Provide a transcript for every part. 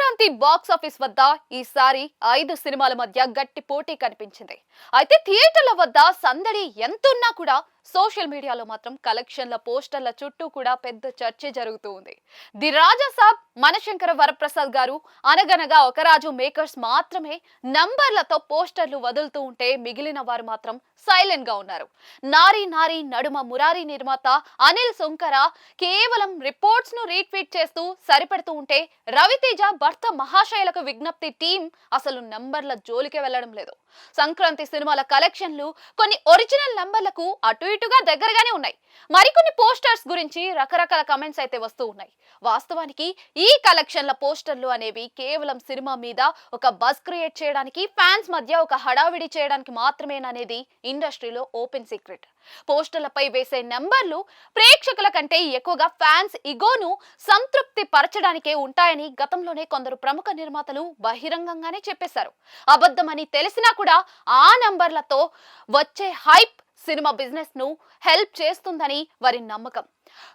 Sankranti box office వద్ద ఈసారి 5 సినిమాల మధ్య గట్టి పోటీ కనిపించింది. అయితే థియేటర్ల వద్ద సందడి ఎంతున్నా కూడా సోషల్ మీడియాలో మాత్రం కలెక్షన్ల పోస్టర్ల చుట్టూ కూడా పెద్ద చర్చ జరుగుతూ ఉంది. ది రాజా సాబ్ మనశంకర వరప్రసాద్ గారు అనగనగా ఒక రాజు మేకర్స్ మాత్రమే నంబర్లతో పోస్టర్లు వదులుతూ ఉంటే మిగిలిన వారు మాత్రం సైలెంట్ గా ఉన్నారు. నారీ నారీ నడుమ మురారి నిర్మాత అనిల్ సుంకర కేవలం రిపోర్ట్స్ ను రీట్వీట్ చేస్తూ సరిపెడుతూ ఉంటే రవితేజ భర్త మహాశైలకు విజ్ఞప్తి టీం అసలు నంబర్ల జోలికే వెళ్లడం లేదు. సంక్రాంతి సినిమాల కలెక్షన్లు కొన్ని ఒరిజినల్ నంబర్లకు అటు ఇటుగా దగ్గరగానే ఉన్నాయి. మరికొన్ని పోస్టర్స్ గురించి రకరకాల కమెంట్స్ అయితే వస్తూ ఉన్నాయి. వాస్తవానికి ఈ కలెక్షన్ల పోస్టర్లు అనేవి కేవలం సినిమా మీద ఒక బజ్ క్రియేట్ చేయడానికి, ఫ్యాన్స్ మధ్య ఒక హడావిడి చేయడానికి మాత్రమేననేది ఇండస్ట్రీలో ఓపెన్ సీక్రెట్. పోస్టర్లపై వేసే నంబర్లు ప్రేక్షకుల కంటే ఎక్కువగా ఫ్యాన్స్ ఇగోను సంతృప్తి పరచడానికే ఉంటాయని గతంలోనే కొందరు ప్రముఖ నిర్మాతలు బహిరంగంగానే చెప్పేశారు. అబద్ధమని తెలిసినా కూడా ఆ నంబర్లతో వచ్చే హైప్ సినిమా బిజినెస్ ను హెల్ప్ చేస్తుందని వారి నమ్మకం.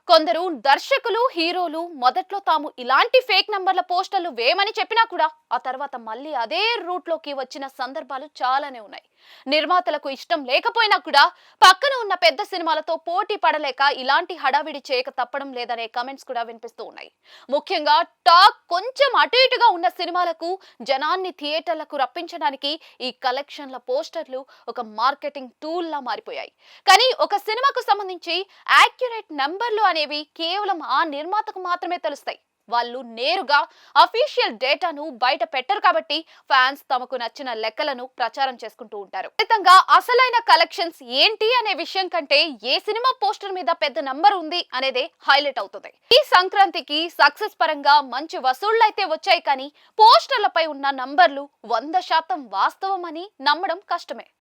కొందరు దర్శకులు, హీరోలు మొదట్లో తాము ఇలాంటి ఫేక్ నంబర్ల పోస్టర్లు వేయమని చెప్పినా కూడా ఆ తర్వాత మళ్ళీ అదే రూట్ లోకి వచ్చిన సందర్భాలు చాలానే ఉన్నాయి. నిర్మాతలకు ఇష్టం లేకపోయినా కూడా పక్కన ఉన్న పెద్ద సినిమాలతో పోటీ పడలేక ఇలాంటి హడావిడి చేయక తప్పడం లేదనే కమెంట్స్ కూడా వినిపిస్తూ ఉన్నాయి. ముఖ్యంగా టాక్ కొంచెం అటు ఇటుగా ఉన్న సినిమాలకు జనాన్ని థియేటర్లకు రప్పించడానికి ఈ కలెక్షన్ల పోస్టర్లు ఒక మార్కెటింగ్ టూల్ లా మారిపోయాయి. కానీ ఒక సినిమాకు సంబంధించి యాక్యురేట్ నంబర్లు అనేవి కేవలం ఆ నిర్మాతకు మాత్రమే తెలుస్తాయి. వాళ్ళు నేరుగా అఫీషియల్ డేటాను బయట పెట్టరు కాబట్టి ఫ్యాన్స్ తమకు నచ్చిన లెక్కలను ప్రచారం చేసుకుంటూ ఉంటారు. ఫలితంగా అసలైన కలెక్షన్స్ ఏంటి అనే విషయం కంటే ఏ సినిమా పోస్టర్ మీద పెద్ద నంబర్ ఉంది అనేదే హైలైట్ అవుతుంది. ఈ సంక్రాంతికి సక్సెస్ పరంగా మంచి వసూళ్లైతే వచ్చాయి, కానీ పోస్టర్లపై ఉన్న నంబర్లు 100% వాస్తవం అని నమ్మడం కష్టమే.